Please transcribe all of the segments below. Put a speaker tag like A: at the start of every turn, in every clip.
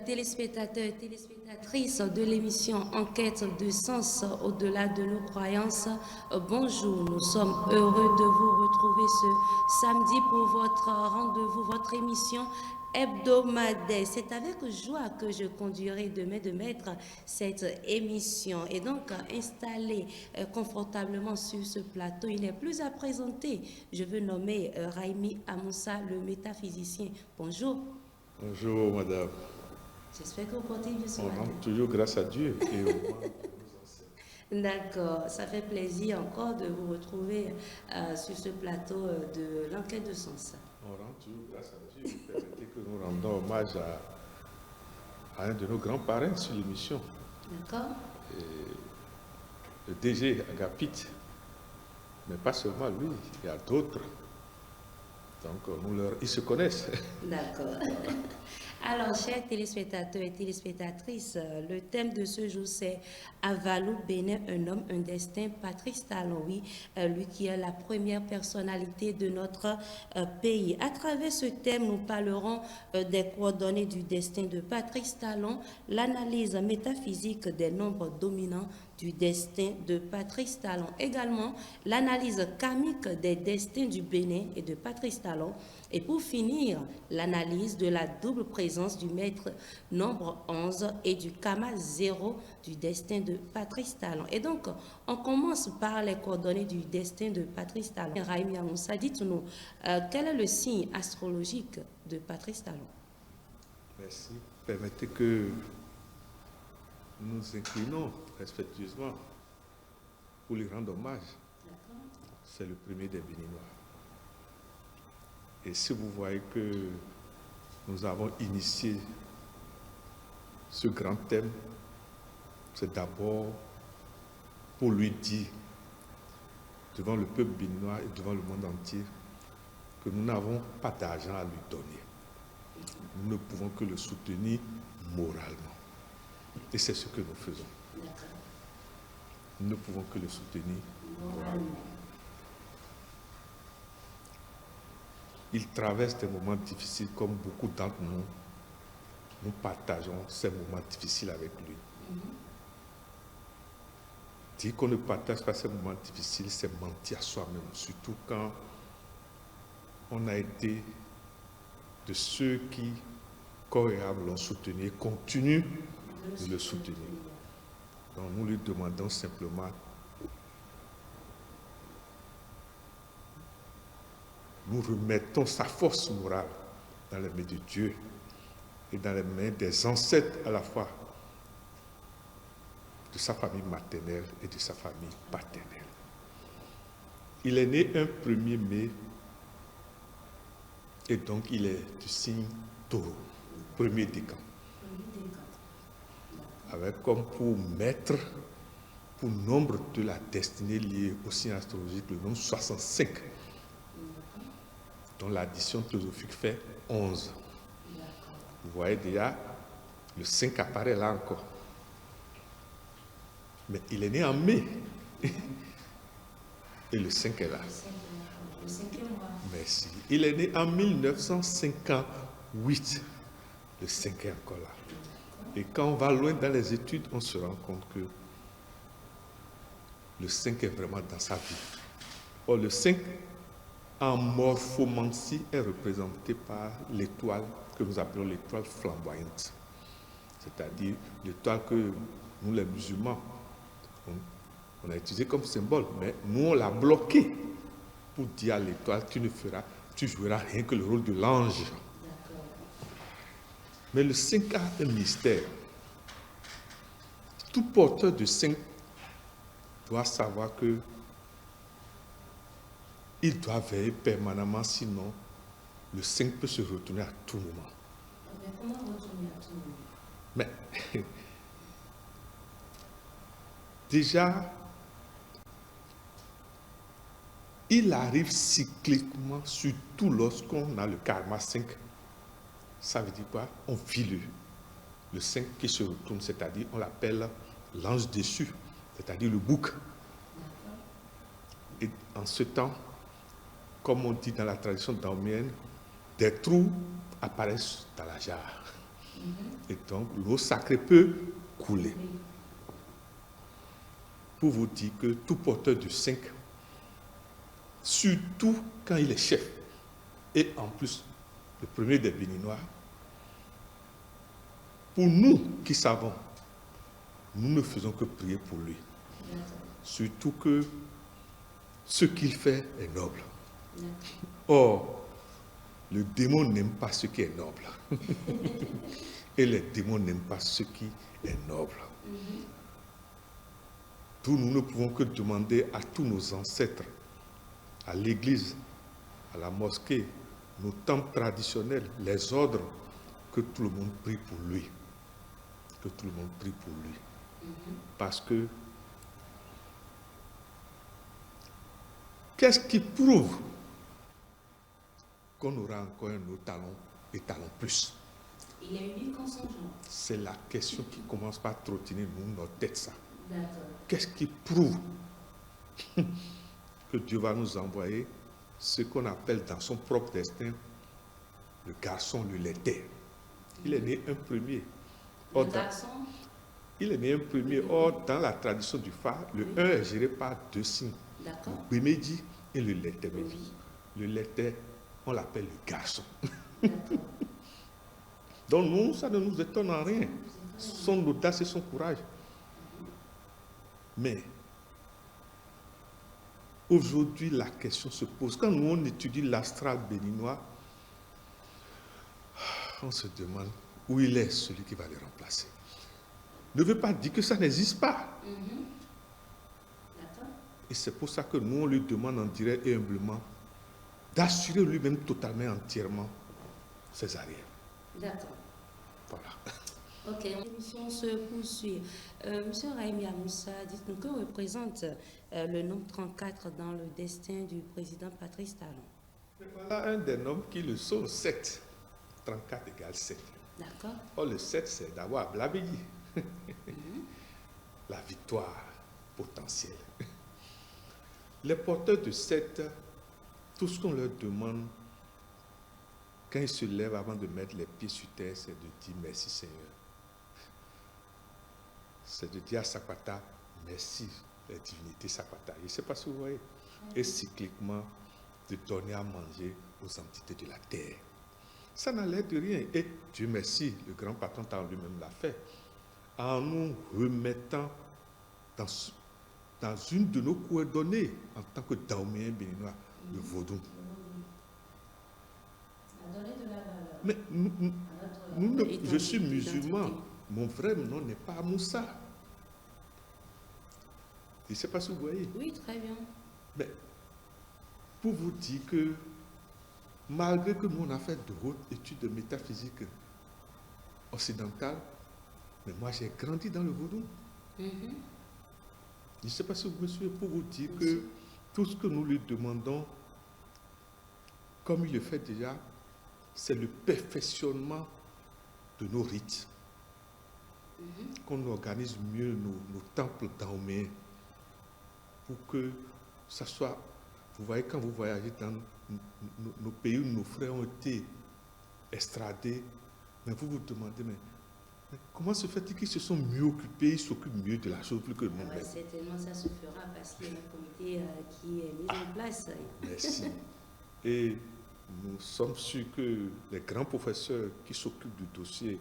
A: téléspectateurs et téléspectatrices de l'émission Enquête de sens au-delà de nos croyances. Bonjour, nous sommes heureux de vous retrouver ce samedi pour votre rendez-vous, votre émission hebdomadaire. C'est avec joie que je conduirai demain de mettre cette émission. Et donc, installé confortablement sur ce plateau, il n'est plus à présenter. Je veux nommer Raimi Amoussa, le métaphysicien. Bonjour.
B: Bonjour madame.
A: J'espère que vous portez bien ce
B: On
A: matin.
B: rend toujours grâce à Dieu et aux membres de nos ancêtres.
A: D'accord, ça fait plaisir encore de vous retrouver sur ce plateau de l'enquête de sens.
B: On rend toujours grâce à Dieu. Permettez que nous rendons hommage à un de nos grands parrains sur l'émission,
A: D'accord?
B: le DG Agapit. Mais pas seulement lui, il y a d'autres. Donc ils se connaissent.
A: D'accord. Alors, chers téléspectateurs et téléspectatrices, le thème de ce jour, c'est Avalou Bénin, un homme, un destin. Patrice Talon, oui, lui qui est la première personnalité de notre pays. À travers ce thème, nous parlerons des coordonnées du destin de Patrice Talon, l'analyse métaphysique des nombres dominants du destin de Patrice Talon. Également, l'analyse karmique des destins du Bénin et de Patrice Talon. Et pour finir, l'analyse de la double présence du maître nombre 11 et du Kama 0 du destin de Patrice Talon. Et donc, on commence par les coordonnées du destin de Patrice Talon. Raimi Amoussa, dites-nous, quel est le signe astrologique de Patrice Talon?
B: Merci. Permettez que nous nous inclinons respectueusement pour lui rendre hommage. C'est le premier des Béninois. Et si vous voyez que nous avons initié ce grand thème, c'est d'abord pour lui dire, devant le peuple béninois et devant le monde entier, que nous n'avons pas d'argent à lui donner. Nous ne pouvons que le soutenir moralement. Et c'est ce que nous faisons. Nous ne pouvons que le soutenir moralement. Il traverse des moments difficiles comme beaucoup d'entre nous. Nous partageons ces moments difficiles avec lui. Dire qu'on ne partage pas ces moments difficiles, c'est mentir à soi-même, surtout quand on a été de ceux qui, corps et âme, l'ont soutenu et continuent de le soutenir. Donc nous lui demandons simplement nous remettons sa force morale dans les mains de Dieu et dans les mains des ancêtres à la fois de sa famille maternelle et de sa famille paternelle. Il est né un 1er mai et donc il est du signe Taureau, premier décan. Avec comme pour maître, pour nombre de la destinée liée au signe astrologique, le nombre 65. Dont l'addition philosophique fait 11. Vous voyez déjà, le 5 apparaît là encore. Mais il est né en mai. Et le 5 est là. Merci. Il est né en 1958. Le 5 est encore là. Et quand on va loin dans les études, on se rend compte que le 5 est vraiment dans sa vie. Or, le 5 en morphomancie est représenté par l'étoile que nous appelons l'étoile flamboyante. C'est-à-dire l'étoile que nous, les musulmans, on a utilisé comme symbole, mais nous, on l'a bloqué pour dire à l'étoile, tu joueras rien que le rôle de l'ange. Mais le 5 a un mystère. Tout porteur de 5 doit savoir que il doit veiller permanemment, sinon le 5 peut se retourner à tout moment.
A: Mais comment retourner à tout moment?
B: Mais déjà, il arrive cycliquement, surtout lorsqu'on a le karma 5. Ça veut dire quoi? On vit le 5 qui se retourne, c'est-à-dire on l'appelle l'ange déchu, c'est-à-dire le bouc. Et en ce temps, comme on dit dans la tradition daomienne, des trous apparaissent dans la jarre. Et donc, l'eau sacrée peut couler. Pour vous dire que tout porteur de 5, surtout quand il est chef, et en plus, le premier des Béninois, pour nous qui savons, nous ne faisons que prier pour lui. Surtout que ce qu'il fait est noble. Or, le démon n'aime pas ce qui est noble. Et les démons n'aiment pas ce qui est noble. D'où nous ne pouvons que demander à tous nos ancêtres, à l'église, à la mosquée, nos temples traditionnels, les ordres, que tout le monde prie pour lui. Que tout le monde prie pour lui. Parce que qu'est-ce qui prouve qu'on aura encore un autre talon et talon plus?
A: Il est unique en son genre.
B: C'est la question qui commence par trottiner nous, notre tête, ça.
A: D'accord.
B: Qu'est-ce qui prouve que Dieu va nous envoyer ce qu'on appelle dans son propre destin le garçon, le laitier? Il est né un premier.
A: Le garçon?
B: Il est né un premier. Or, dans la tradition du phare, le 1 est géré par 2 signes.
A: D'accord.
B: Le Bémédi et le laitier.
A: Oui.
B: Le laitier, on l'appelle le garçon.
A: D'accord.
B: Donc nous, ça ne nous étonne en rien. Son audace et son courage. Mais aujourd'hui, la question se pose. Quand nous, on étudie l'astral béninois, on se demande où il est celui qui va le remplacer. Ne veut pas dire que ça n'existe pas.
A: D'accord.
B: Et c'est pour ça que nous, on lui demande en direct et humblement d'assurer lui-même totalement, entièrement ses arrières.
A: D'accord.
B: Voilà.
A: Ok, l'émission se poursuit. Monsieur Raimi Amoussa, dites-nous que représente le nombre 34 dans le destin du président Patrice Talon?
B: Voilà un des nombres qui le sont, 7. 34 égale 7.
A: D'accord.
B: Or, le 7, c'est d'avoir Blabéi. La victoire potentielle. Les porteurs de 7, tout ce qu'on leur demande quand ils se lèvent avant de mettre les pieds sur terre, c'est de dire merci Seigneur. C'est de dire à Sakwata, merci la divinité Sakwata. Je ne sais pas si vous voyez. Et cycliquement, de donner à manger aux entités de la terre. Ça n'a l'air de rien. Et Dieu merci, le grand patron Talon lui-même l'a fait. En nous remettant dans une de nos coordonnées en tant que Daoméen béninois, le vaudou. Mais je suis musulman. Mon vrai nom n'est pas Moussa. Je ne sais pas si vous voyez.
A: Oui, très bien.
B: Mais pour vous dire que malgré que nous on a fait de hautes études de métaphysique occidentale, mais moi j'ai grandi dans le vaudou. Je ne sais pas si vous me suivez pour vous dire que tout ce que nous lui demandons, comme il le fait déjà, c'est le perfectionnement de nos rites. Qu'on organise mieux nos temples daoméens pour que ça soit... Vous voyez, quand vous voyagez dans nos pays où nos frères ont été extradés, mais vous vous demandez, mais comment se fait-il qu'ils se sont mieux occupés, ils s'occupent mieux de la chose plus que nous?
A: Certainement, ça se fera parce qu'il y a un comité qui est mis en place.
B: Merci. Et nous sommes sûrs que les grands professeurs qui s'occupent du dossier,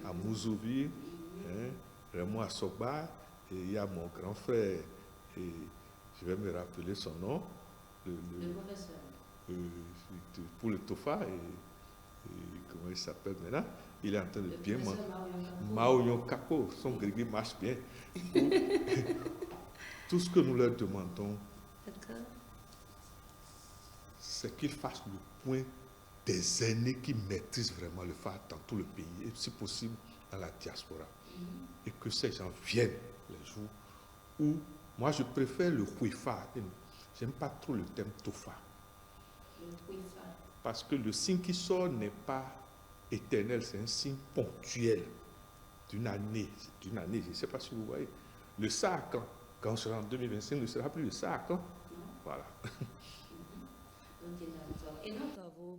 B: à Mouzouvi, Raymond Assoba, et il y a mon grand frère, et je vais me rappeler son nom,
A: le professeur.
B: Pour le TOFA, et comment il s'appelle maintenant, il est en train de bien manger. Maoyon Kako, son grégui marche bien. Tout ce que nous leur demandons, c'est qu'ils fassent le point des aînés qui maîtrisent vraiment le phare dans tout le pays, et si possible dans la diaspora. Et que ces gens viennent les jours où, moi je préfère le Huifa, j'aime pas trop le thème Tofa. Parce que le signe qui sort n'est pas éternel, c'est un signe ponctuel d'une année, je ne sais pas si vous voyez. Le Sacre, quand on sera en 2025, ne sera plus le Sacre. Voilà.
A: Ok, d'accord. Et donc,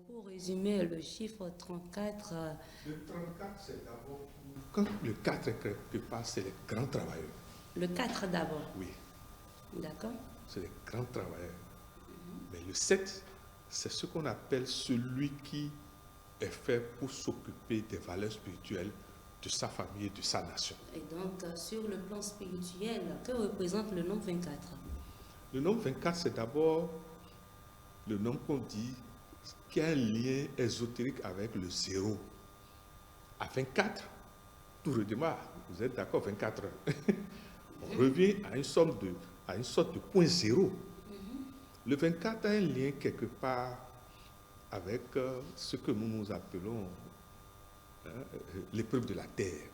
A: pour résumer le chiffre 34,
B: Le 34, c'est d'abord quand le 4 est quelque part, c'est les grands travailleurs.
A: le 4 d'abord,
B: Oui,
A: d'accord?
B: c'est les grands travailleurs. Mais le 7, c'est ce qu'on appelle celui qui est fait pour s'occuper des valeurs spirituelles de sa famille et de sa nation.
A: Et donc, sur le plan spirituel, que représente le nombre 24?
B: Le nombre 24, c'est d'abord le nombre qu'on dit qui a un lien ésotérique avec le 0. À 24, tout redémarre. Vous êtes d'accord, 24 heures. On revient à une sorte de point zéro. Le 24 a un lien quelque part avec ce que nous appelons l'épreuve de la terre,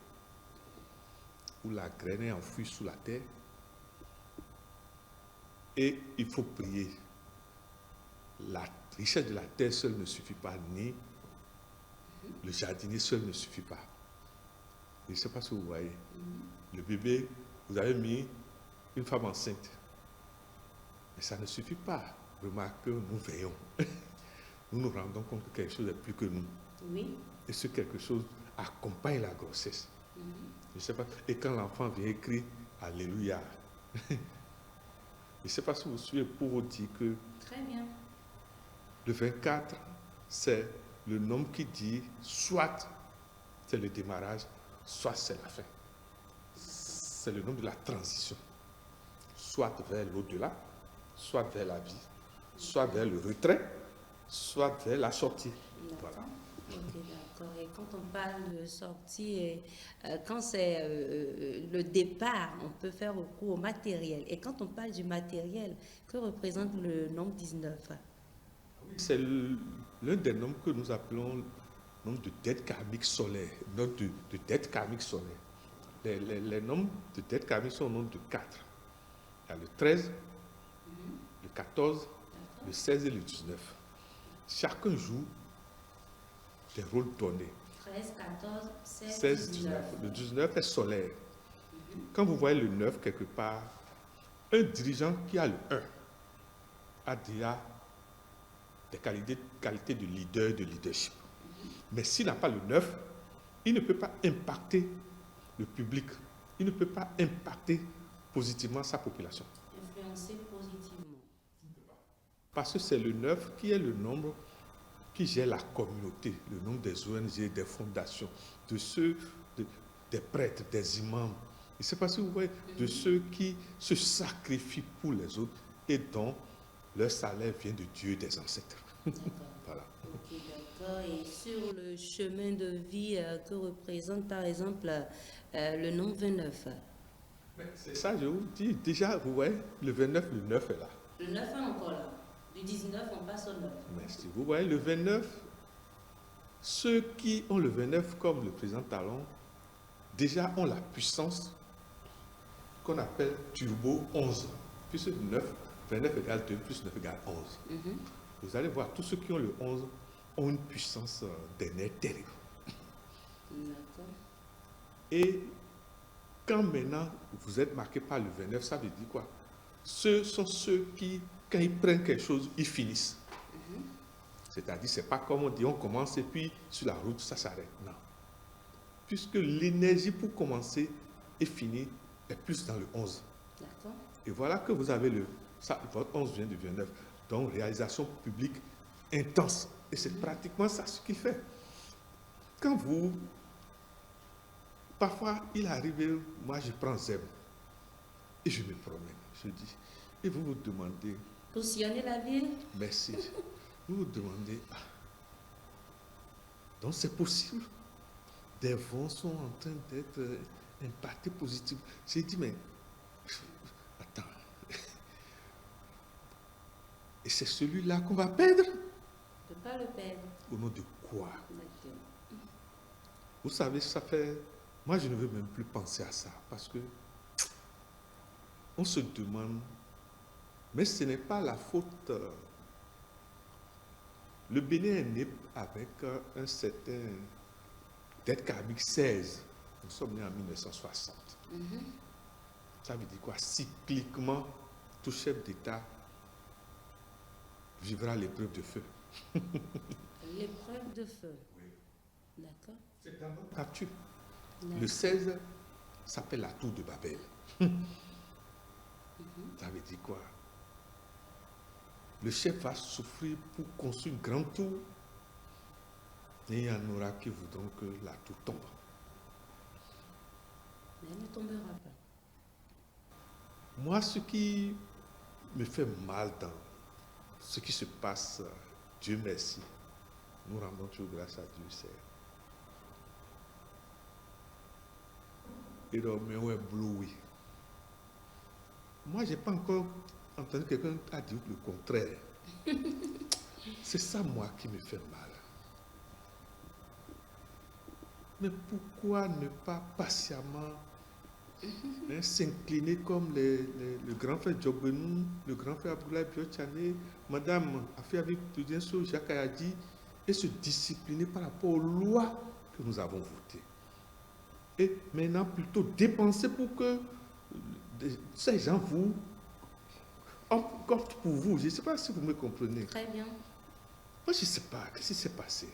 B: où la graine est enfouie sous la terre et il faut prier. La richesse de la terre seule ne suffit pas, ni le jardinier seul ne suffit pas. Je ne sais pas si vous voyez. Le bébé, vous avez mis une femme enceinte. Mais ça ne suffit pas. Remarquez, nous veillons. Nous nous rendons compte que quelque chose est plus que nous.
A: Oui.
B: Et ce quelque chose accompagne la grossesse. Je ne sais pas. Et quand l'enfant vient écrire Alléluia, je ne sais pas si vous suivez pour vous dire que
A: Très bien.
B: le 24, c'est le nombre qui dit soit c'est le démarrage, soit c'est la fin. C'est le nombre de la transition. Soit vers l'au-delà, soit vers la vie, soit vers le retrait, soit vers la sortie. Voilà.
A: Ok, d'accord. Et quand on parle de sortie, quand c'est le départ, on peut faire recours au matériel. Et quand on parle du matériel, que représente le nombre 19?
B: C'est l'un des nombres que nous appelons nombre de dettes karmiques solaires, nombre de dettes karmiques solaires. Les nombres de dettes karmiques sont au nombre de 4. Il y a le 13, le 14, le 16 et le 19. Chacun joue des rôles donnés.
A: 13, 14, 16,
B: 16,
A: 19.
B: 19. Le 19 est solaire. Quand vous voyez le 9 quelque part, un dirigeant qui a le 1 a déjà des qualités de leader, de leadership. Mais s'il n'a pas le 9, il ne peut pas impacter le public. Il ne peut pas impacter positivement sa population.
A: Influencer positivement.
B: Parce que c'est le 9 qui est le nombre qui gère la communauté, le nombre des ONG, des fondations, de ceux, des prêtres, des imams. Je ne sais pas si vous voyez, de ceux qui se sacrifient pour les autres et dont leur salaire vient de Dieu des ancêtres. Voilà.
A: Ok, d'accord. Et sur le chemin de vie que représente par exemple le nombre 29?
B: C'est ça, je vous dis. Déjà, vous voyez, le 29, le 9 est là.
A: Le 9 est encore là. Du 19, on passe au 9.
B: Merci. Vous voyez, le 29, ceux qui ont le 29 comme le président Talon, déjà ont la puissance qu'on appelle turbo 11. Puisque 29 égale 2, plus 9 égale 11. Vous allez voir, tous ceux qui ont le 11 ont une puissance des nerfs terrible.
A: D'accord.
B: Et quand maintenant vous êtes marqué par le 29, ça veut dire quoi? Ce sont ceux qui, quand ils prennent quelque chose, ils finissent. C'est-à-dire, c'est pas comme on dit, on commence et puis sur la route, ça s'arrête. Non. Puisque l'énergie pour commencer et finir est plus dans le 11.
A: D'accord.
B: Et voilà que vous avez votre 11 vient du 29. Donc, réalisation publique intense. Et c'est pratiquement ça ce qu'il fait. Quand vous... Parfois, il arrive, moi je prends Zeb et je me promène. Je dis, et vous vous demandez...
A: Pour sillonner la ville?
B: Merci. Vous vous demandez, donc c'est possible. Des vents sont en train d'être impactés positivement. J'ai dit, mais attends. Et c'est celui-là qu'on va perdre?
A: On ne peut pas le perdre.
B: Au nom de quoi?
A: Exactement.
B: Vous savez, ça fait... Moi, je ne veux même plus penser à ça parce que on se demande, mais ce n'est pas la faute. Le Bénin est né avec un certain dette karmique 16. Nous sommes nés en 1960. Ça veut dire quoi? Cycliquement, tout chef d'État vivra l'épreuve de feu.
A: L'épreuve de feu. D'accord.
B: C'est dans notre capture.
A: D'accord.
B: Le 16 s'appelle la tour de Babel. Ça veut dire quoi? Le chef va souffrir pour construire une grande tour. Et il y en aura qui voudront que la tour tombe.
A: Mais elle ne tombera pas.
B: Moi, ce qui me fait mal dans ce qui se passe, Dieu merci, nous rendons toujours grâce à Dieu, c'est et donc, mais ouais, bloui. Moi, je n'ai pas encore entendu quelqu'un a dit le contraire. C'est ça, moi, qui me fait mal. Mais pourquoi ne pas patiemment s'incliner comme le grand frère Djogbenou, le grand frère Abdoulaye Biochane, Madame Afiavi Prudencio, Jacques Ayadi, et se discipliner par rapport aux lois que nous avons votées. Et maintenant, plutôt dépenser pour que ces gens vous optent pour vous. Je ne sais pas si vous me comprenez.
A: Très bien.
B: Moi, je ne sais pas. Qu'est-ce qui s'est passé?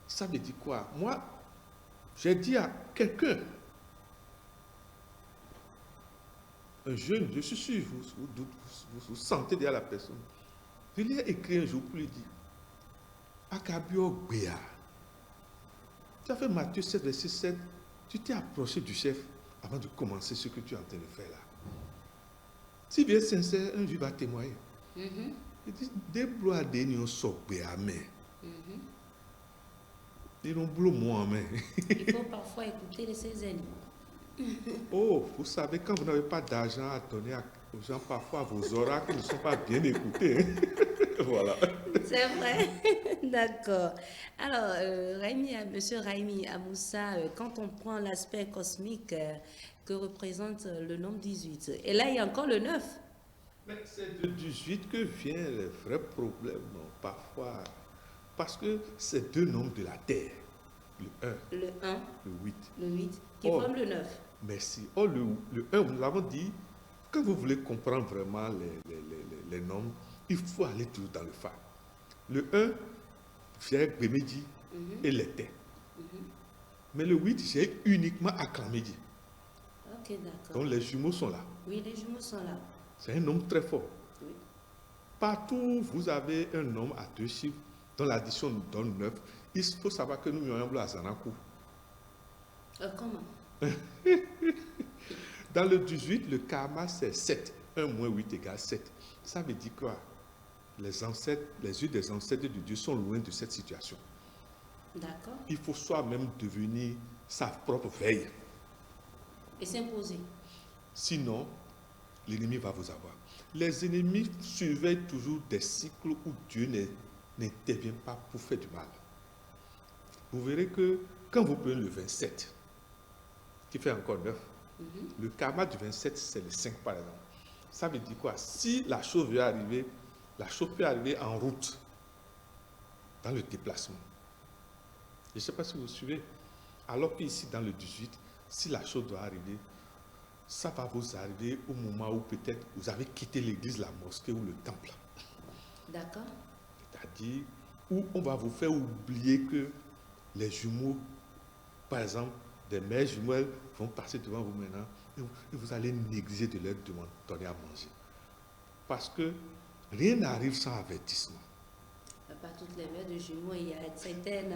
B: Ça veut dire quoi? Moi, j'ai dit à quelqu'un, un jeune, je suis sûr, vous sentez derrière la personne. Je lui ai écrit un jour pour lui dire, Akabio Béa, tu as fait Matthieu 7, verset 7, tu t'es approché du chef avant de commencer ce que tu es en train de faire là. Si bien sincère, un jour va témoigner. Il dit, des blois des nions sont béa, mais. Ils ont bloc moi, mais.
A: Il faut parfois écouter ses ennemis.
B: Oh, vous savez, quand vous n'avez pas d'argent à donner aux gens, parfois vos oracles ne sont pas bien écoutés. Voilà.
A: C'est vrai. D'accord. Alors, Monsieur Raimi Amoussa, quand on prend l'aspect cosmique que représente le nombre 18, et là, il y a encore le 9.
B: Mais c'est de 18 que vient le vrai problème, parfois. Parce que c'est deux nombres de la terre. Le 1.
A: Le 1.
B: Le 8.
A: Le 8, qui forme le 9.
B: Merci. Oh, le 1, nous l'avons dit, quand vous voulez comprendre vraiment les nombres, il faut aller toujours dans le phare. Le 1, j'ai Bémédi et l'était. Mais le 8, j'ai uniquement Aklamédi.
A: Ok, d'accord.
B: Donc les jumeaux sont là.
A: Oui, les jumeaux sont là.
B: C'est un nombre très fort.
A: Oui.
B: Partout, vous avez un nombre à 2 chiffres, dont l'addition nous donne 9. Il faut savoir que nous avons à Zanakou.
A: Comment?
B: Dans le 18, le karma, c'est 7. 1 moins 8 égale 7. Ça veut dire quoi? Les ancêtres, les yeux des ancêtres de Dieu sont loin de cette situation.
A: D'accord.
B: Il faut soi-même devenir sa propre veille.
A: Et s'imposer.
B: Sinon, l'ennemi va vous avoir. Les ennemis surveillent toujours des cycles où Dieu n'intervient pas pour faire du mal. Vous verrez que quand vous prenez le 27, qui fait encore 9, le karma du 27, c'est le 5 par exemple. Ça veut dire quoi? Si la chose veut arriver, la chose peut arriver en route, dans le déplacement. Je ne sais pas si vous suivez. Alors qu'ici, dans le 18, si la chose doit arriver, ça va vous arriver au moment où peut-être vous avez quitté l'église, la mosquée ou le temple.
A: D'accord.
B: C'est-à-dire où on va vous faire oublier que les jumeaux, par exemple, des mères jumelles vont passer devant vous maintenant et vous allez négliger de leur donner à manger. Parce que rien n'arrive sans avertissement.
A: Pas toutes les mères de jumeaux, il y a certaines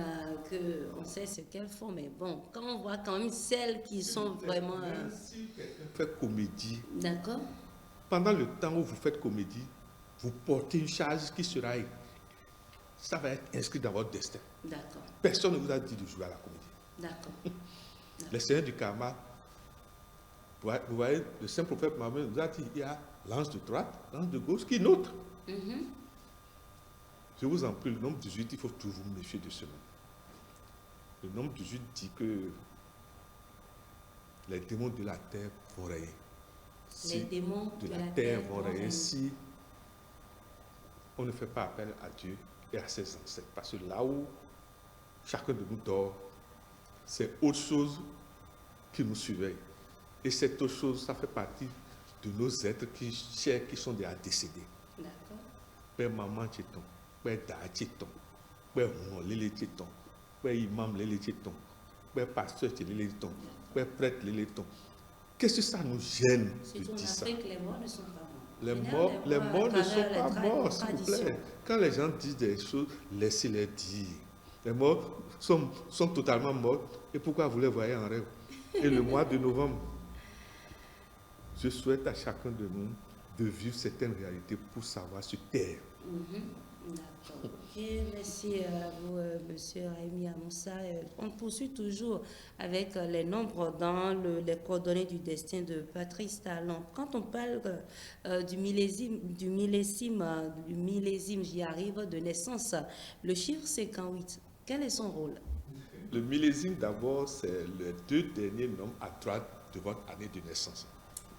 A: que on sait ce qu'elles font, mais bon, quand on voit quand même celles qui sont vraiment...
B: Même si quelqu'un fait comédie,
A: D'accord.
B: pendant le temps où vous faites comédie, vous portez une charge qui sera... Ça va être inscrit dans votre destin.
A: D'accord.
B: Personne ne vous a dit de jouer à la comédie.
A: D'accord.
B: Les seigneurs du karma, vous voyez, le saint prophète Mohammed nous a dit, il y a l'ange de droite, l'ange de gauche qui est nôtre. Je vous en prie, le nombre 18, il faut toujours vous méfier de ce nom. Le nombre 18 dit que les démons de la terre vont régner.
A: Les démons
B: de la terre vont régner si on ne fait pas appel à Dieu et à ses ancêtres. Parce que là où chacun de nous dort, c'est autre chose qui nous surveille. Et cette autre chose, ça fait partie de nos êtres chers qui sont déjà décédés.
A: D'accord.
B: Père maman tcheton, père da tcheton, père on lele tcheton, père imam lele tcheton, père pasteur lele tcheton, père prêtre lele tcheton. Qu'est-ce que ça nous gêne de
A: Surtout en
B: dire ça?
A: Afrique, les morts ne sont pas morts.
B: Les
A: Finalement,
B: morts, les
A: à
B: morts ne sont
A: travers
B: pas
A: les
B: morts, s'il vous
A: traditions.
B: plaît. Quand les gens disent des choses, laissez-les dire. Les morts sont totalement morts. Et pourquoi vous les voyez en rêve? Et le mois de novembre, je souhaite à chacun de nous de vivre certaines réalités pour savoir se taire.
A: D'accord. Ok, merci à vous, Monsieur Raimi Amoussa. On poursuit toujours avec les nombres dans les coordonnées du destin de Patrice Talon. Quand on parle du millésime, j'y arrive, de naissance, le chiffre 58, quel est son rôle?
B: Le millésime, d'abord, c'est les 2 derniers nombres à droite de votre année de naissance.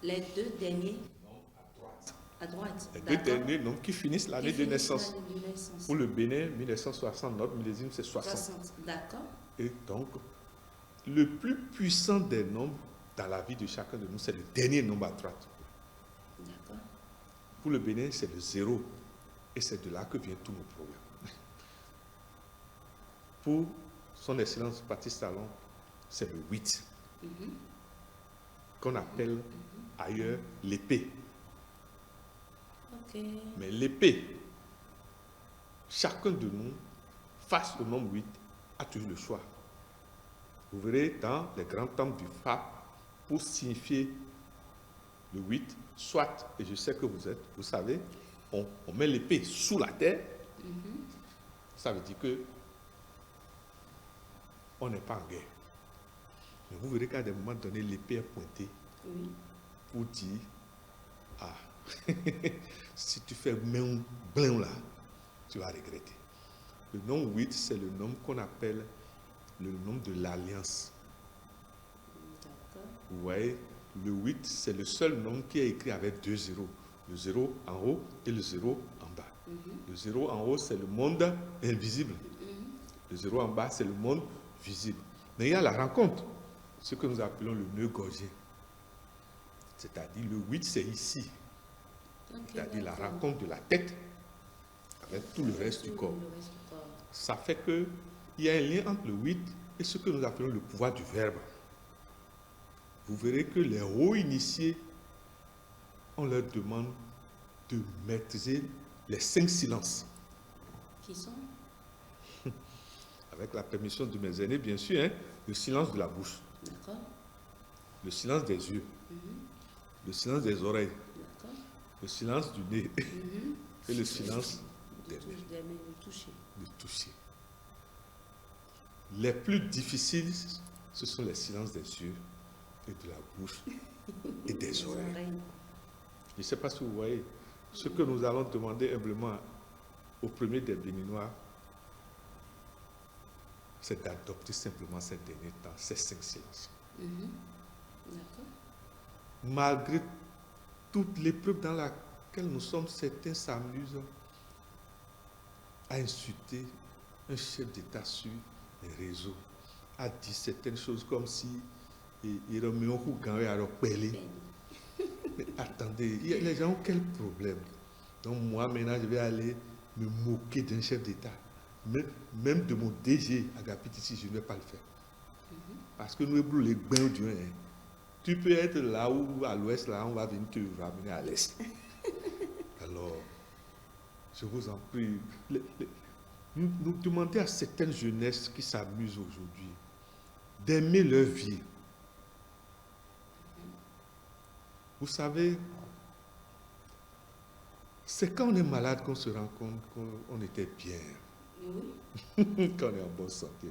A: Les 2 derniers à droite.
B: Les 2 derniers nombres qui finissent l'année de naissance. Pour le Bénin, 1960, notre millésime, c'est 60.
A: D'accord.
B: Et donc, le plus puissant des nombres dans la vie de chacun de nous, c'est le dernier nombre à droite.
A: D'accord.
B: Pour le Bénin, c'est le 0. Et c'est de là que viennent tous nos problèmes. Pour son Excellence Patrice Talon, c'est le 8. Qu'on appelle ailleurs l'épée.
A: Ok.
B: Mais l'épée, chacun de nous, face au nombre 8, a toujours le choix. Vous verrez dans les grands temples du FAP, pour signifier le 8, soit, et je sais que vous savez, on met l'épée sous la terre. Ça veut dire que on n'est pas en guerre. Mais vous verrez qu'à des moments donnés, l'épée est pointée pour dire, ah, si tu fais main blanc là, tu vas regretter. Le nombre 8, c'est le nombre qu'on appelle le nombre de l'alliance. Vous voyez, le 8, c'est le seul nombre qui est écrit avec 2 zéros. Le 0 en haut et le 0 en bas. Le 0 en haut, c'est le monde invisible. Le 0 en bas, c'est le monde visible. Mais il y a la rencontre, ce que nous appelons le nœud gorgien. C'est-à-dire, le 8, c'est ici. C'est-à-dire la rencontre de la tête avec tout le reste du corps. Ça fait qu'il y a un lien entre le 8 et ce que nous appelons le pouvoir du verbe. Vous verrez que les hauts initiés, on leur demande de maîtriser les 5 silences.
A: Qui sont?
B: Avec la permission de mes aînés, bien sûr, hein, le silence de la bouche.
A: D'accord.
B: Le silence des yeux. Le silence des oreilles.
A: D'accord.
B: Le silence du nez. Et le silence des mains.
A: De toucher.
B: De toucher. Les plus difficiles, ce sont les silences des yeux et de la bouche et des oreilles. Je ne sais pas si vous voyez. Ce que nous allons demander humblement au premier des Béninois, c'est d'adopter simplement ces derniers temps, ces 5 silences.
A: D'accord.
B: Malgré toute l'épreuve dans laquelle nous sommes, certains s'amusent à insulter un chef d'État sur les réseaux, à dire certaines choses comme si il remet un coup quand il a repéré. Mais attendez, les gens ont quel problème? Donc moi maintenant je vais aller me moquer d'un chef d'État. Même de mon DG Agapit ici, je ne vais pas le faire. Parce que nous sommes les bains du hein. Tu peux être là ou à l'ouest, là, on va venir te ramener à l'est. Alors, je vous en prie, nous demandons à certaines jeunesses qui s'amusent aujourd'hui d'aimer leur vie. Vous savez, c'est quand on est malade qu'on se rend compte qu'on était bien. Qu'on est en bonne santé.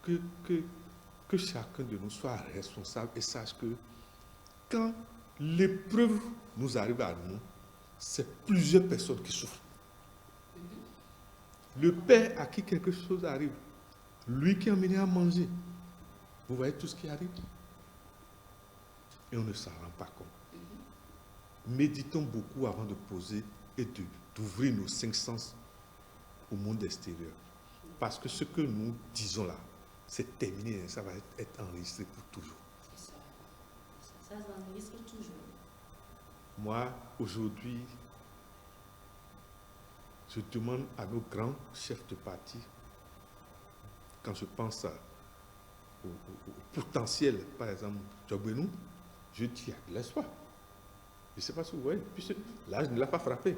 B: Que chacun de nous soit responsable et sache que quand l'épreuve nous arrive à nous, c'est plusieurs personnes qui souffrent. Le père à qui quelque chose arrive, lui qui est emmené à manger, vous voyez tout ce qui arrive. Et on ne s'en rend pas compte. Méditons beaucoup avant de poser et d'ouvrir nos 5 sens au monde extérieur. Parce que ce que nous disons là, c'est terminé, ça va être enregistré pour toujours.
A: C'est ça. Ça s'enregistre toujours.
B: Moi, aujourd'hui, Je demande à nos grands chefs de parti, quand je pense au potentiel, par exemple, Djogbenou, je dis, il y a de l'espoir. Je ne sais pas si vous voyez, puisque l'âge ne l'a pas frappé.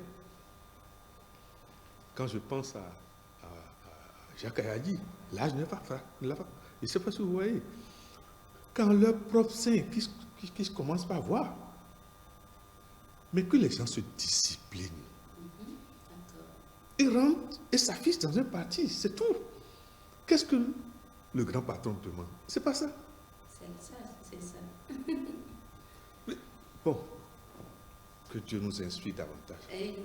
B: Quand je pense à Jacques Ayadi, l'âge ne l'a pas frappé. Je ne sais pas si vous voyez. Quand leur propre sein, qui se commence par voir, mais que les gens se disciplinent. Ils rentrent et s'affichent dans un parti, c'est tout. Qu'est-ce que le grand patron demande? C'est pas ça.
A: C'est ça.
B: Mais, bon, que Dieu nous inspire davantage.
A: Et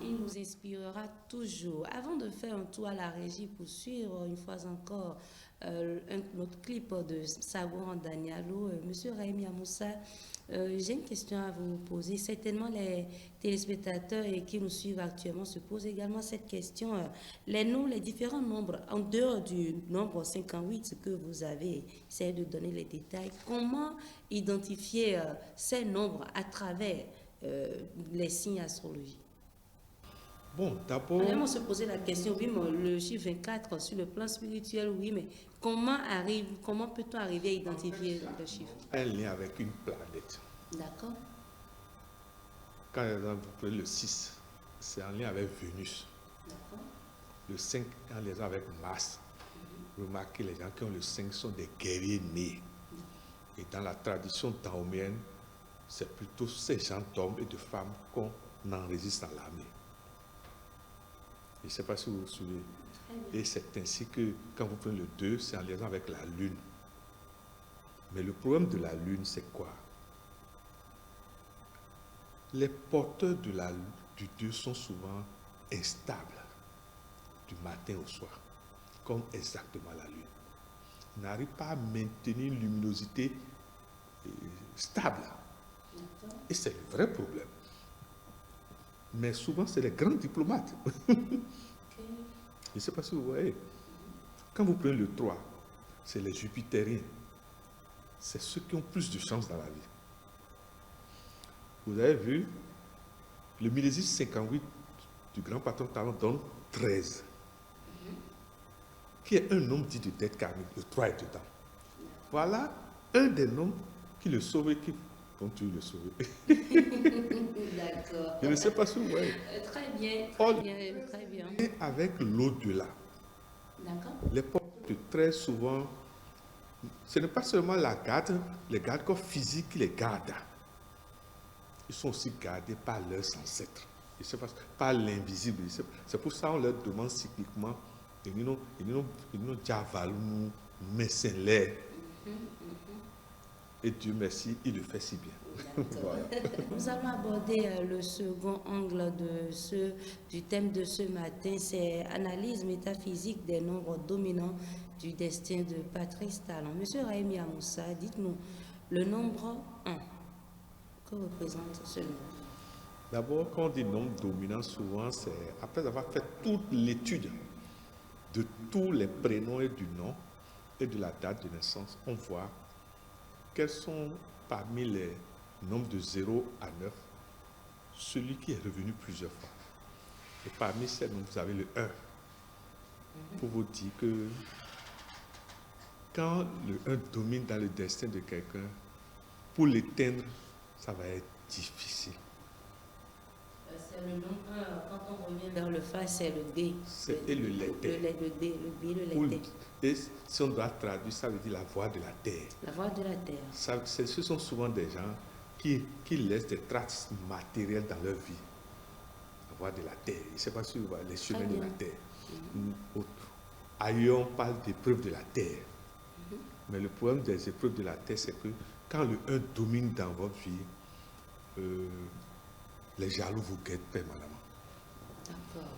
A: il nous inspirera toujours. Avant de faire un tour à la régie pour suivre une fois encore un autre clip de Savoir en Danialo, Monsieur Raimi Amoussa, j'ai une question à vous poser. Certainement, les téléspectateurs qui nous suivent actuellement se posent également cette question. Les différents nombres, en dehors du nombre 58 que vous avez essayé de donner les détails, comment identifier ces nombres à travers les signes astrologiques?
B: Bon, d'abord,
A: On se poser la question, oui, mais le chiffre 24 sur le plan spirituel, oui, mais comment peut-on arriver à identifier le chiffre?
B: un lien avec une planète.
A: D'accord.
B: Quand par exemple, vous prenez le 6, c'est en lien avec Vénus.
A: D'accord.
B: Le 5 en lien avec Mars. Remarquez, les gens qui ont le 5 sont des guerriers nés. Et dans la tradition daomienne, c'est plutôt ces gens d'hommes et de femmes qu'on enregistre dans l'armée. Je ne sais pas si vous vous souvenez. Et c'est ainsi que quand vous prenez le 2, c'est en liaison avec la Lune. Mais le problème de la Lune, c'est quoi? Les porteurs du 2 sont souvent instables du matin au soir, comme exactement la Lune. Ils n'arrivent pas à maintenir une luminosité stable. Et c'est le vrai problème. Mais souvent, c'est les grands diplomates. Je ne sais pas si vous voyez. Quand vous prenez le 3, c'est les jupitériens. C'est ceux qui ont plus de chance dans la vie. Vous avez vu, le millésime 58 du grand patron talent donne 13. Qui est un nombre dit de dette karmique. Le 3 est dedans. Voilà un des noms qui le sauve et qui continue de le sauver.
A: D'accord.
B: Je ne sais pas si vous voyez.
A: Très bien, très bien.
B: Et avec l'au-delà.
A: D'accord.
B: Les porteurs de très souvent, ce n'est pas seulement la garde, les gardes corps physiques qui les gardent. Ils sont aussi gardés par leurs ancêtres. Je sais pas, par l'invisible. C'est pour ça qu'on leur demande cycliquement, et Dieu merci, il le fait si bien. Voilà.
A: Nous allons aborder le second angle du thème de ce matin, c'est analyse métaphysique des nombres dominants du destin de Patrice Talon. Monsieur Raimi Amoussa, dites-nous le nombre 1. Que représente ce nombre?
B: D'abord, quand on dit nombre dominant, souvent, c'est après avoir fait toute l'étude de tous les prénoms et du nom et de la date de naissance, on voit quels sont parmi les nombres de 0 à 9 celui qui est revenu plusieurs fois. Et parmi ces nombres, vous avez le 1. Pour vous dire que quand le 1 domine dans le destin de quelqu'un, pour l'éteindre, ça va être difficile.
A: C'est le nombre 1. Quand on revient vers le fa, c'est le D.
B: Et le letté.
A: Le D, le B, le letté.
B: Et si on doit traduire, ça veut dire la voix de la terre.
A: La voix de la terre.
B: Ce sont souvent des gens qui laissent des traces matérielles dans leur vie. La voix de la terre. Je ne sais pas si vous voyez les chemins de la terre. Ailleurs, on parle d'épreuves de la terre. Mais le problème des épreuves de la terre, c'est que quand le 1 domine dans votre vie, les jaloux vous guettent permanemment.
A: D'accord.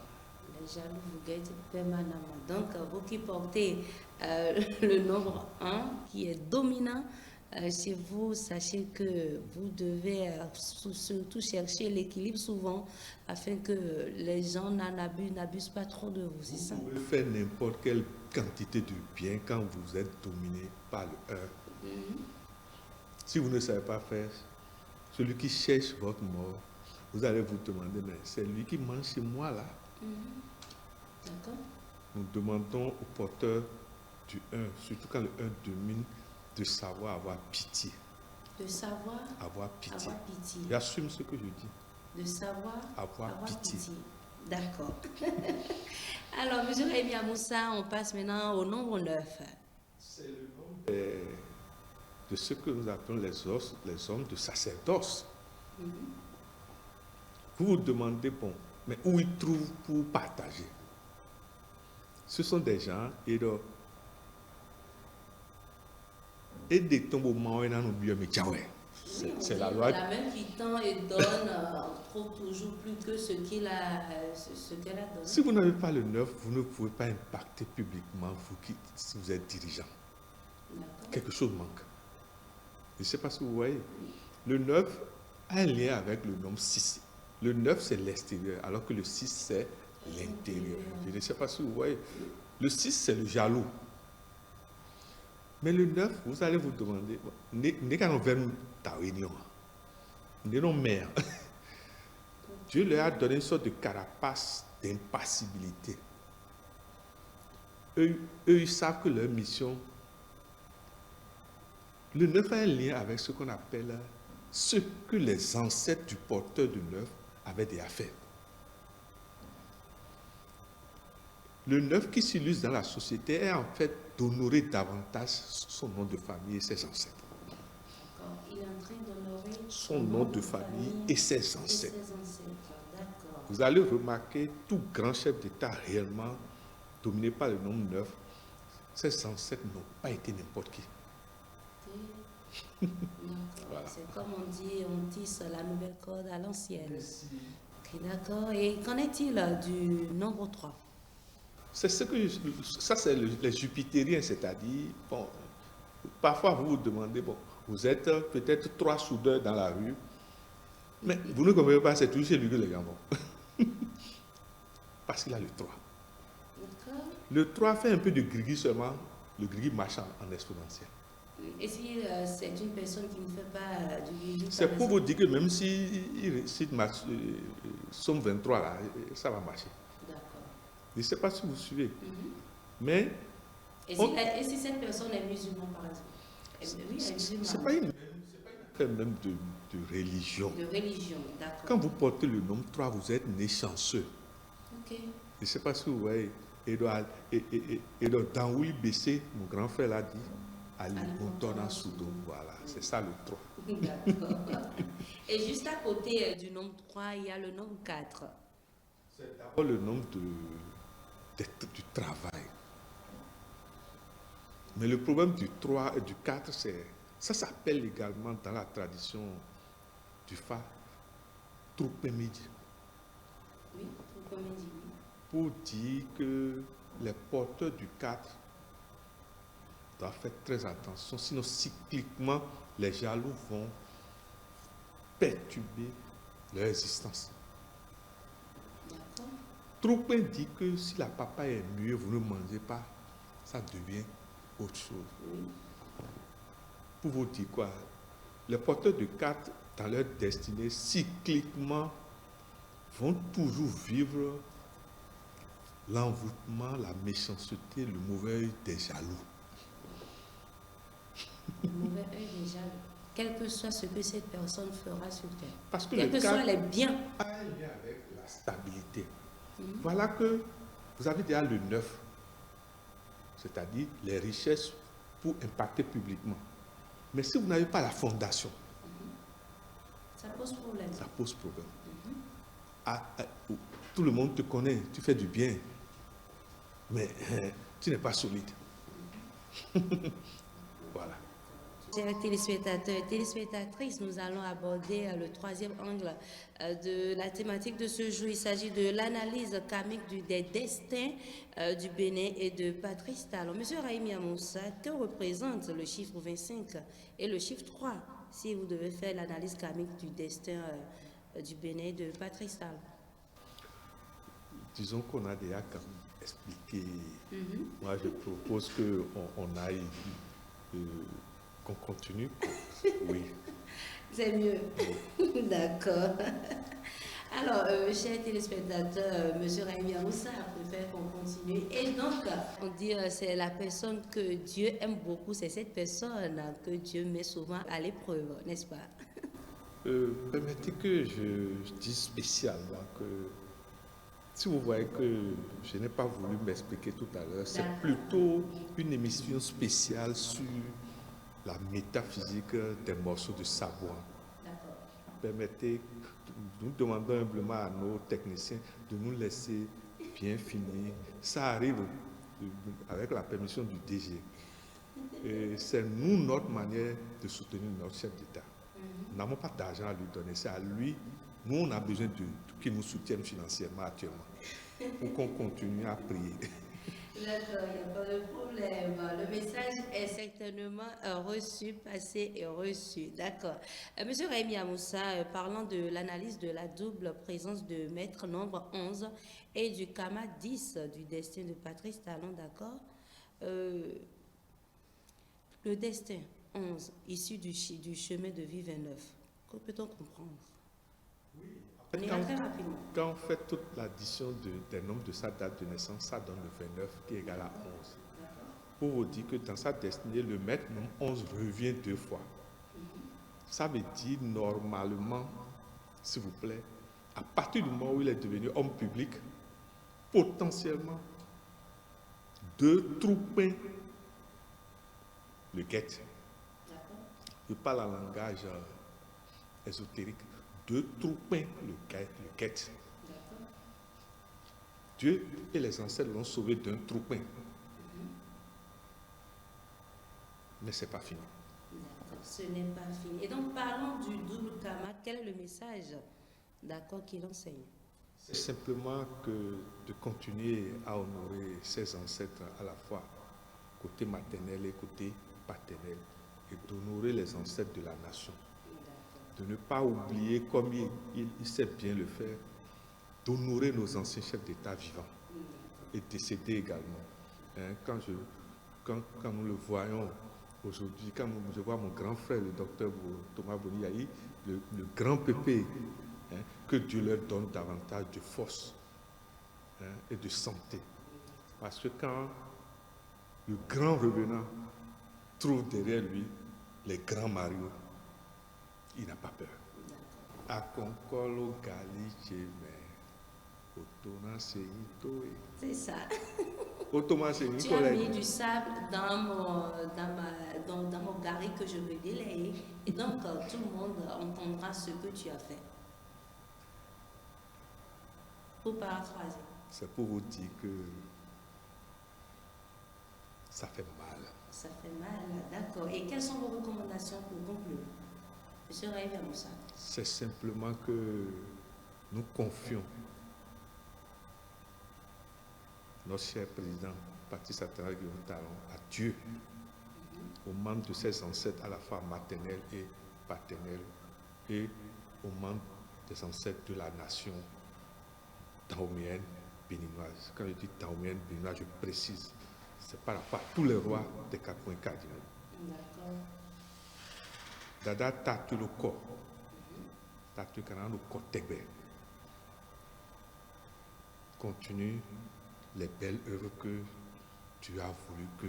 A: Les jaloux vous guettent permanemment. Donc, vous qui portez le nombre 1, qui est dominant chez vous, sachez que vous devez surtout chercher l'équilibre souvent afin que les gens n'abusent pas trop de vous, c'est ça?
B: Vous pouvez faire n'importe quelle quantité de bien quand vous êtes dominé par le 1. Si vous ne savez pas faire, celui qui cherche votre mort, vous allez vous demander, mais c'est lui qui mange chez moi là.
A: D'accord.
B: Nous demandons au porteur du 1, surtout quand le 1 domine, de savoir avoir pitié.
A: De savoir
B: Avoir pitié.
A: avoir pitié.
B: J'assume ce que je dis.
A: De savoir
B: Avoir pitié.
A: D'accord. Alors, M. Rémi Amoussa, on passe maintenant au nombre 9.
B: C'est le nombre de ce que nous appelons les hommes de sacerdoce. Vous vous demandez, bon, mais où ils trouvent pour partager? Ce sont des gens, et des tombes au moment où nous bien, mais c'est la loi.
A: La main qui tend et donne trouve toujours plus que ce qu'elle a donné.
B: Si vous n'avez pas le 9, vous ne pouvez pas impacter publiquement, si vous êtes dirigeant. Quelque chose manque. Je ne sais pas si vous voyez. Le 9 a un lien avec le nombre 6. Le 9, c'est l'extérieur, alors que le 6, c'est l'intérieur. Je ne sais pas si vous voyez. Le 6, c'est le jaloux. Mais le 9, vous allez vous demander, n'est qu'à nous faire ta réunion. N'est non mère. Dieu leur a donné une sorte de carapace d'impassibilité. Eux, ils savent que leur mission, le 9 a un lien avec ce qu'on appelle ce que les ancêtres du porteur du 9 avaient déjà fait. Le 9 qui s'illustre dans la société est en fait d'honorer davantage son nom de famille et ses ancêtres.
A: Il est en train d'honorer
B: son nom de famille et ses ancêtres.
A: D'accord.
B: Vous allez remarquer, tout grand chef d'État réellement dominé par le nombre 9, ses ancêtres n'ont pas été n'importe qui.
A: Voilà. C'est comme on dit, on tisse la nouvelle corde à l'ancienne. Okay, d'accord. Et qu'en est-il du nombre 3?
B: C'est ce que ça, c'est les jupitériens, c'est-à-dire, bon, parfois vous vous demandez, bon, vous êtes peut-être 3 soudeurs dans la rue, mais vous ne comprenez pas, c'est toujours chez lui que les gens vont. Parce qu'il a le 3. Le 3 fait un peu de grigui seulement, le grigui marche en exponentiel.
A: Et si c'est une personne qui ne fait pas du grigui?
B: C'est pour vous dire que même si somme 23 là, ça va marcher. Je ne sais pas si vous suivez. Mais.
A: Et si cette personne est musulmane, par exemple? Oui, elle est musulmane.
B: Ce n'est pas une affaire même de religion.
A: De religion, d'accord.
B: Quand vous portez le nombre 3, vous êtes né chanceux.
A: Ok.
B: Je ne sais pas si vous voyez. Et donc, dans Will Bessé, mon grand frère l'a dit, Ali Bontona Soudo. Voilà, c'est ça le 3.
A: D'accord. Et juste à côté du nombre 3, il y a le nombre 4.
B: C'est d'abord le nombre du travail. Mais le problème du 3 et du 4, ça s'appelle également dans la tradition du Fa, Troupemidi.
A: Oui, Troupemidi, oui.
B: Pour dire que les porteurs du 4 doivent faire très attention, sinon cycliquement, les jaloux vont perturber leur existence. Troupin dit que si la papa est mieux, vous ne mangez pas, ça devient autre chose.
A: Oui.
B: Pour vous dire quoi? Les porteurs de 4, dans leur destinée, cycliquement, vont toujours vivre l'envoûtement, la méchanceté, le mauvais œil des jaloux.
A: Le mauvais œil des jaloux. Quel que soit ce que cette personne fera sur terre.
B: Parce que
A: quel que soit les biens.
B: A un lien avec la stabilité. Voilà que vous avez déjà le 9, c'est-à-dire les richesses pour impacter publiquement. Mais si vous n'avez pas la fondation,
A: ça pose problème.
B: Ça pose problème. Tout le monde te connaît, tu fais du bien, mais tu n'es pas solide. Voilà.
A: Chers téléspectateurs et téléspectatrices, nous allons aborder le troisième angle de la thématique de ce jour. Il s'agit de l'analyse karmique des destins du Bénin et de Patrice Talon. Monsieur Raimi Amoussa, que représente le chiffre 25 et le chiffre 3 si vous devez faire l'analyse karmique du destin du Bénin et de Patrice Talon?
B: Disons qu'on a déjà quand même expliqué. Moi, je propose qu'on aille... qu'on continue. Oui.
A: C'est mieux. D'accord. Alors, chers téléspectateurs, Monsieur Raimi Amoussa préfère qu'on continue. Et donc, on dit c'est la personne que Dieu aime beaucoup, c'est cette personne que Dieu met souvent à l'épreuve, n'est-ce pas?
B: Permettez que je dise spécialement que si vous voyez que je n'ai pas voulu m'expliquer tout à l'heure, c'est plutôt une émission spéciale sur la métaphysique des morceaux de savoir.
A: D'accord.
B: Permettez, nous demandons humblement à nos techniciens de nous laisser bien finir. Ça arrive avec la permission du DG. Et c'est nous, notre manière de soutenir notre chef d'État. Nous n'avons pas d'argent à lui donner, c'est à lui. Nous, on a besoin qu'il nous soutienne financièrement actuellement pour qu'on continue à prier.
A: D'accord, il n'y a pas de problème. Le message est certainement reçu, passé et reçu. D'accord. Monsieur Raimi Amoussa, parlant de l'analyse de la double présence de maître nombre 11 et du Kama 10 du destin de Patrice Talon, d'accord. Le destin 11, issu du chemin de vie 29, que peut-on comprendre? On ira très rapidement.
B: Quand on fait toute l'addition des nombres de sa date de naissance, ça donne le 29 qui est égal à 11. Pour vous dire que dans sa destinée, le maître nombre 11 revient 2 fois. Ça veut dire normalement, s'il vous plaît, à partir du moment où il est devenu homme public, potentiellement, 2 troupins le guettent. Je parle en langage ésotérique. 2 troupins le guettent. Dieu et les ancêtres l'ont sauvé d'un troupin. Mais ce n'est pas fini.
A: D'accord, ce n'est pas fini. Et donc, parlons du double karma. Quel est le message, d'accord, qu'il enseigne?
B: C'est simplement que de continuer à honorer ses ancêtres à la fois, côté maternel et côté paternel, et d'honorer les ancêtres de la nation. De ne pas oublier, comme il sait bien le faire, d'honorer nos anciens chefs d'État vivants et décédés également. Hein, quand nous le voyons aujourd'hui, quand je vois mon grand frère, le docteur Thomas Boniaï, le grand pépé, hein, que Dieu leur donne davantage de force, hein, et de santé. Parce que quand le grand revenant trouve derrière lui les grands mariots, il n'a pas peur. A Concolo Galiche, mais
A: c'est ça.
B: Tu
A: as mis du sable dans mon gari que je veux délayer. Et donc, tout le monde entendra ce que tu as fait. Pour paraphraser.
B: C'est pour vous dire que ça fait mal.
A: Ça fait mal, d'accord. Et quelles sont vos recommandations pour conclure? Monsieur Raimi Amoussa.
B: C'est simplement que nous confions notre cher président Patrice Talon à Dieu, aux membres de ses ancêtres à la fois maternels et paternels, et aux membres des ancêtres de la nation dahoméenne béninoise. Quand je dis dahoméenne béninoise, je précise, c'est par rapport à tous les rois des 4 points cardinaux.
A: D'accord.
B: Dada tatu le corps, tatu le corps tegbe. Continue les belles œuvres que tu as voulu que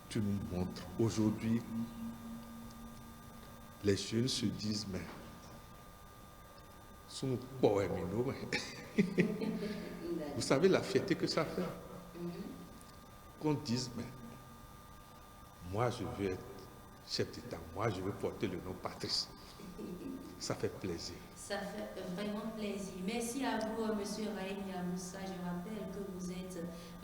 B: tu nous montres. Aujourd'hui, les jeunes se disent, mais son poème, vous savez la fierté que ça fait. Qu'on dise, mais moi je veux être chef d'État, moi je veux porter le nom Patrice. Ça fait plaisir.
A: Ça fait vraiment plaisir. Merci à vous, M. Raimi Amoussa. Je rappelle que vous êtes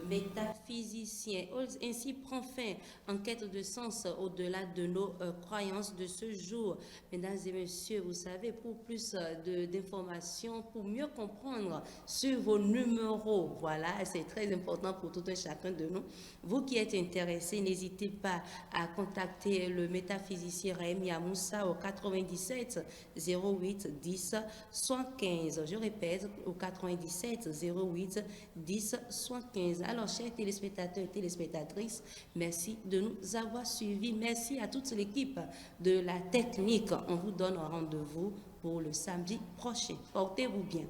A: métaphysicien. Ainsi prend fin en quête de sens au-delà de nos croyances de ce jour. Mesdames et messieurs, vous savez, pour plus d'informations, pour mieux comprendre sur vos numéros, voilà, c'est très important pour tout un chacun de nous. Vous qui êtes intéressés, n'hésitez pas à contacter le métaphysicien Raimi Amoussa au 97 08 10 75. Je répète, au 97 08 10 75. Alors, chers téléspectateurs et téléspectatrices, merci de nous avoir suivis. Merci à toute l'équipe de la technique. On vous donne rendez-vous pour le samedi prochain. Portez-vous bien.